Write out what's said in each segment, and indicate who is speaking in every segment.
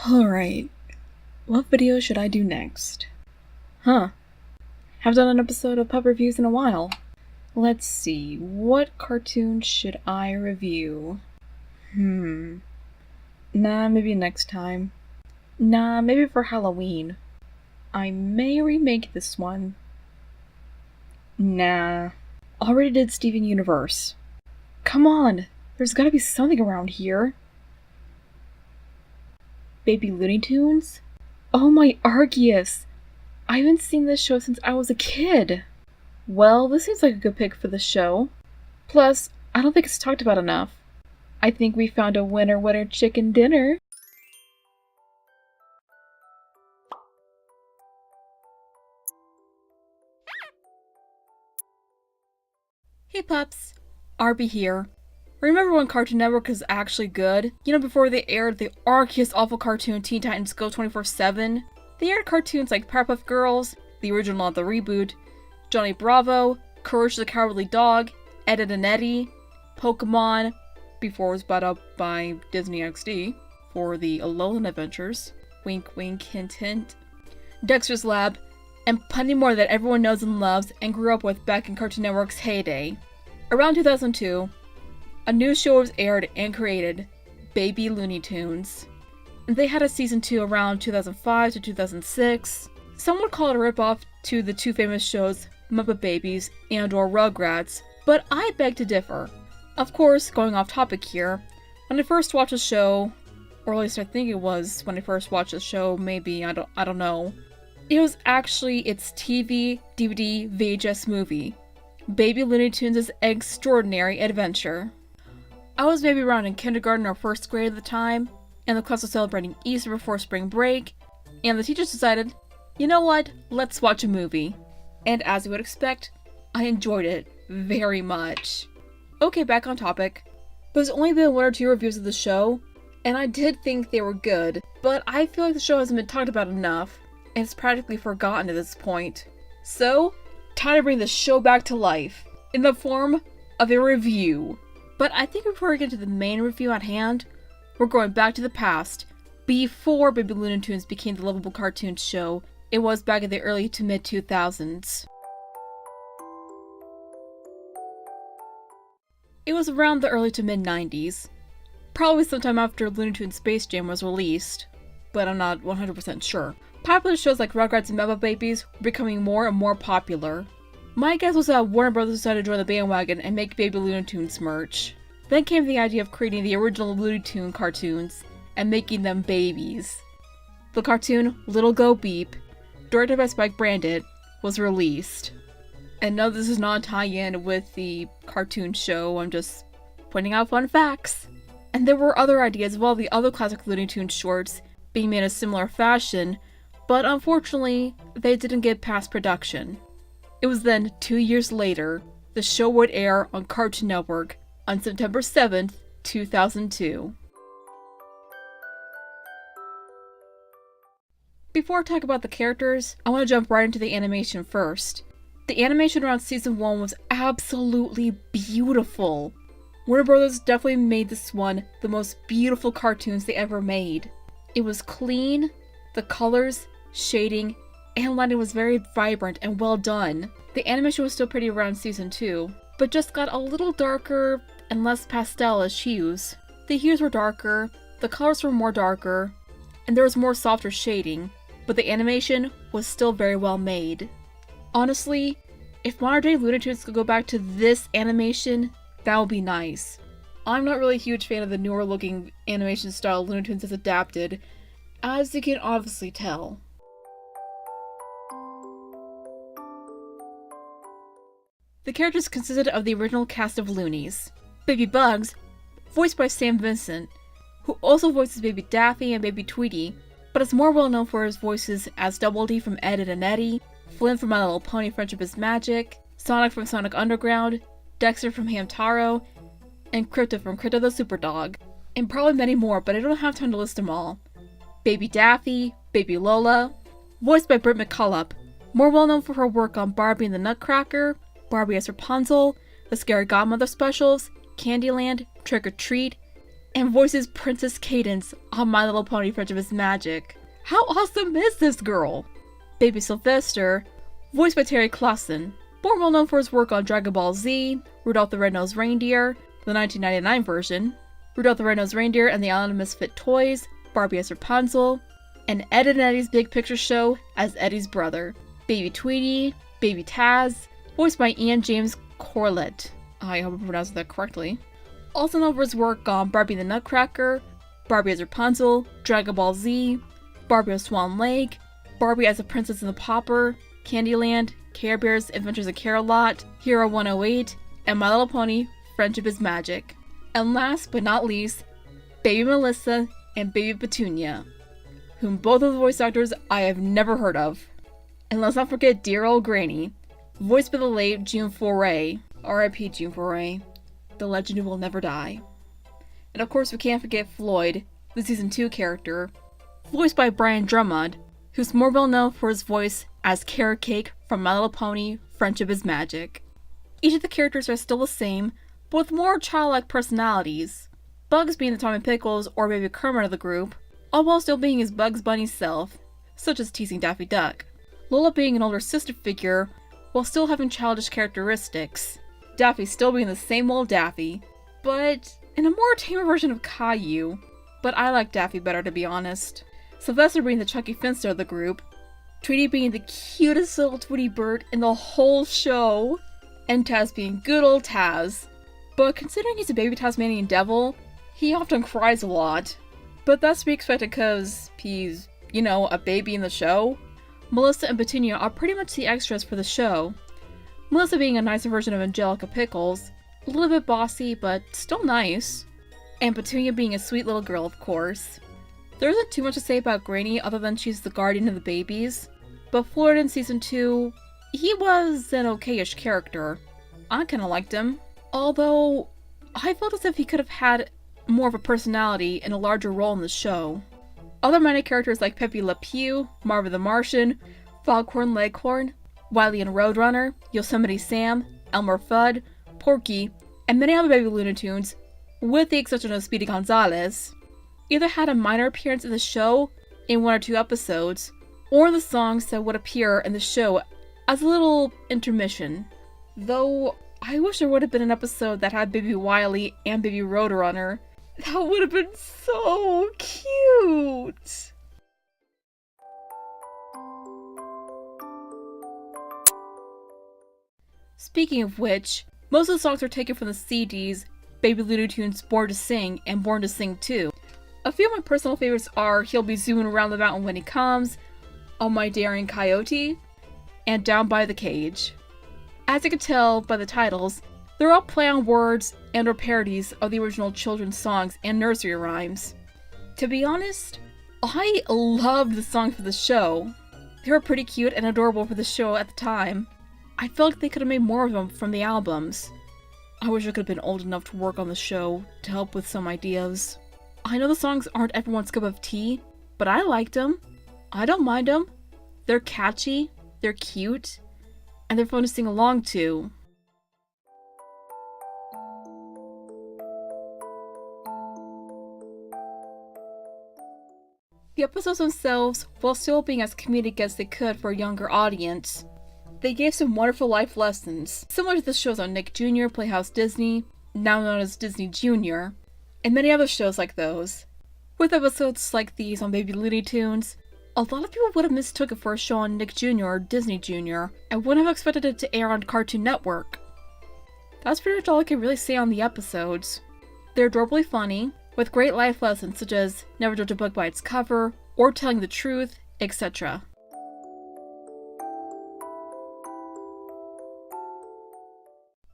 Speaker 1: Alright, what video should I do next? Haven't done an episode of Pup Reviews in a while. Let's see, what cartoon should I review? Nah, maybe next time. Nah, maybe for Halloween. I may remake this one. Nah. Already did Steven Universe. Come on! There's gotta be something around here. Baby Looney Tunes? Oh my Arceus! I haven't seen this show since I was a kid! Well, this seems like a good pick for the show. Plus, I don't think it's talked about enough. I think we found a winner chicken dinner. Hey pups, Arby here. Remember when Cartoon Network was actually good? You know, before they aired the archiest awful cartoon Teen Titans Go 24/7? They aired cartoons like Powerpuff Girls, the original not the reboot, Johnny Bravo, Courage the Cowardly Dog, Ed, Edd n Eddy, Pokemon, before it was bought up by Disney XD for the Alolan Adventures, wink wink hint hint, Dexter's Lab, and plenty more that everyone knows and loves and grew up with back in Cartoon Network's heyday. Around 2002, a new show was aired and created, Baby Looney Tunes. They had a season 2 around 2005 to 2006. Some would call it a ripoff to the two famous shows Muppet Babies and or Rugrats, but I beg to differ. Of course, going off topic here, when I first watched the show, or at least I think it was when I first watched the show, maybe, I don't know, it was actually its TV, DVD, VHS movie, Baby Looney Tunes' Extraordinary Adventure. I was maybe around in kindergarten or first grade at the time, and the class was celebrating Easter before spring break, and the teachers decided, you know what, let's watch a movie. And as you would expect, I enjoyed it very much. Okay, back on topic. There's only been 1 or 2 reviews of the show, and I did think they were good, but I feel like the show hasn't been talked about enough, and it's practically forgotten at this point. So, time to bring the show back to life, in the form of a review. But I think before we get to the main review at hand, we're going back to the past, before Baby Looney Tunes became the lovable cartoon show it was back in the early to mid 2000s. It was around the early to mid 90s, probably sometime after Looney Tunes Space Jam was released, but I'm not 100% sure. Popular shows like Rugrats and Muppet Babies were becoming more and more popular. My guess was that Warner Bros. Decided to join the bandwagon and make Baby Looney Tunes merch. Then came the idea of creating the original Looney Tunes cartoons and making them babies. The cartoon Little Go Beep, directed by Spike Brandt, was released. And no, this is not a tie-in with the cartoon show, I'm just pointing out fun facts. And there were other ideas of all the other classic Looney Tunes shorts being made in a similar fashion, but unfortunately, they didn't get past production. It was then 2 years later, the show would air on Cartoon Network on September 7th, 2002. Before I talk about the characters, I want to jump right into the animation first. The animation around season 1 was absolutely beautiful. Warner Bros. Definitely made this one the most beautiful cartoons they ever made. It was clean, the colors, shading, and lighting was very vibrant and well done. The animation was still pretty around season 2, but just got a little darker and less pastel-ish hues. The hues were darker, the colors were more darker, and there was more softer shading, but the animation was still very well made. Honestly, if modern day Looney Tunes could go back to this animation, that would be nice. I'm not really a huge fan of the newer looking animation style Looney Tunes has adapted, as you can obviously tell. The characters consisted of the original cast of Loonies. Baby Bugs, voiced by Sam Vincent, who also voices Baby Daffy and Baby Tweety, but is more well known for his voices as Double D from Ed, Edd n Eddy, Flynn from My Little Pony Friendship is Magic, Sonic from Sonic Underground, Dexter from Hamtaro, and Crypto from Crypto the Superdog, and probably many more, but I don't have time to list them all. Baby Daffy, Baby Lola, voiced by Britt McCullough, more well known for her work on Barbie and the Nutcracker, Barbie as Rapunzel, the Scary Godmother specials, Candyland, Trick or Treat, and voices Princess Cadance on My Little Pony Friendship is Magic. How awesome is this girl? Baby Sylvester, voiced by Terry Clausen, more well known for his work on Dragon Ball Z, Rudolph the Red-Nosed Reindeer, the 1999 version, Rudolph the Red-Nosed Reindeer and the Island of Misfit Toys, Barbie as Rapunzel, and Ed and Eddie's Big Picture Show as Eddie's brother, Baby Tweety, Baby Taz, voiced by Ian James Corlett. I hope I pronounced that correctly. Also known for his work on Barbie the Nutcracker, Barbie as Rapunzel, Dragon Ball Z, Barbie of Swan Lake, Barbie as a Princess and the Pauper, Candyland, Care Bears Adventures of Care-a-Lot, Hero 108, and My Little Pony Friendship is Magic. And last but not least, Baby Melissa and Baby Petunia, whom both of the voice actors I have never heard of. And let's not forget dear old Granny, voiced by the late June Foray, R.I.P. June Foray, the legend who will never die. And of course we can't forget Floyd, the season 2 character, voiced by Brian Drummond, who's more well known for his voice as Carrot Cake from My Little Pony Friendship is Magic. Each of the characters are still the same, but with more childlike personalities, Bugs being the Tommy Pickles or Baby Kermit of the group, all while still being his Bugs Bunny self, such as teasing Daffy Duck. Lola being an older sister figure, while still having childish characteristics. Daffy still being the same old Daffy, but in a more tamer version of Caillou. But I like Daffy better, to be honest. Sylvester being the Chucky Finster of the group, Tweety being the cutest little Tweety bird in the whole show, and Taz being good old Taz. But considering he's a baby Tasmanian devil, he often cries a lot. But that's to be expected because he's, you know, a baby in the show. Melissa and Petunia are pretty much the extras for the show. Melissa being a nicer version of Angelica Pickles, a little bit bossy but still nice. And Petunia being a sweet little girl, of course. There isn't too much to say about Granny other than she's the guardian of the babies, but Floyd in season 2, he was an okayish character. I kinda liked him, although I felt as if he could have had more of a personality and a larger role in the show. Other minor characters like Pepe Le Pew, Marvin the Martian, Foghorn Leghorn, Wily and Roadrunner, Yosemite Sam, Elmer Fudd, Porky, and many other baby Looney Tunes, with the exception of Speedy Gonzales, either had a minor appearance in the show in 1 or 2 episodes, or in the songs that would appear in the show as a little intermission. Though, I wish there would have been an episode that had Baby Wily and Baby Roadrunner. That would have been so cute! Speaking of which, most of the songs are taken from the CDs Baby Looney Tunes Born to Sing and Born to Sing 2. A few of my personal favorites are He'll Be Zooming Around the Mountain When He Comes, Oh My Daring Coyote, and Down by the Cage. As you can tell by the titles, they're all play on words and or parodies of the original children's songs and nursery rhymes. To be honest, I loved the songs for the show. They were pretty cute and adorable for the show at the time. I felt like they could have made more of them from the albums. I wish I could have been old enough to work on the show to help with some ideas. I know the songs aren't everyone's cup of tea, but I liked them. I don't mind them. They're catchy, they're cute, and they're fun to sing along to. The episodes themselves, while still being as comedic as they could for a younger audience, they gave some wonderful life lessons, similar to the shows on Nick Jr., Playhouse Disney, now known as Disney Junior, and many other shows like those. With episodes like these on Baby Looney Tunes, a lot of people would have mistook it for a show on Nick Jr. or Disney Jr. and wouldn't have expected it to air on Cartoon Network. That's pretty much all I can really say on the episodes. They're adorably funny, with great life lessons such as never judge a book by its cover, or telling the truth, etc.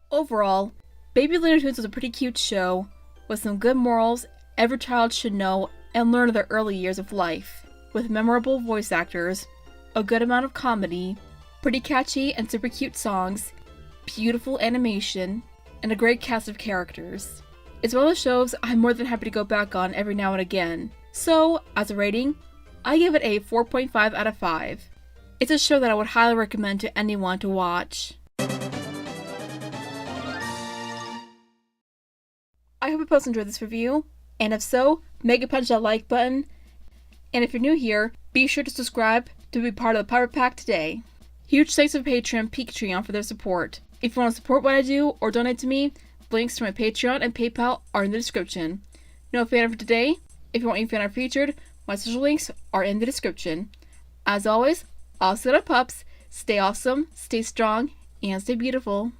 Speaker 1: Overall, Baby Looney Tunes was a pretty cute show, with some good morals every child should know and learn in their early years of life, with memorable voice actors, a good amount of comedy, pretty catchy and super cute songs, beautiful animation, and a great cast of characters. It's one of the shows I'm more than happy to go back on every now and again. So, as a rating, I give it a 4.5 out of 5. It's a show that I would highly recommend to anyone to watch. I hope you both enjoyed this review. And if so, mega punch that like button. And if you're new here, be sure to subscribe to be part of the Pirate Pack today. Huge thanks to Patreon Patreon for their support. If you want to support what I do or donate to me, links to my Patreon and PayPal are in the description. No fan art for today. If you want your fan art featured, my social links are in the description. As always, I'll set up pups. Stay awesome, stay strong, and stay beautiful.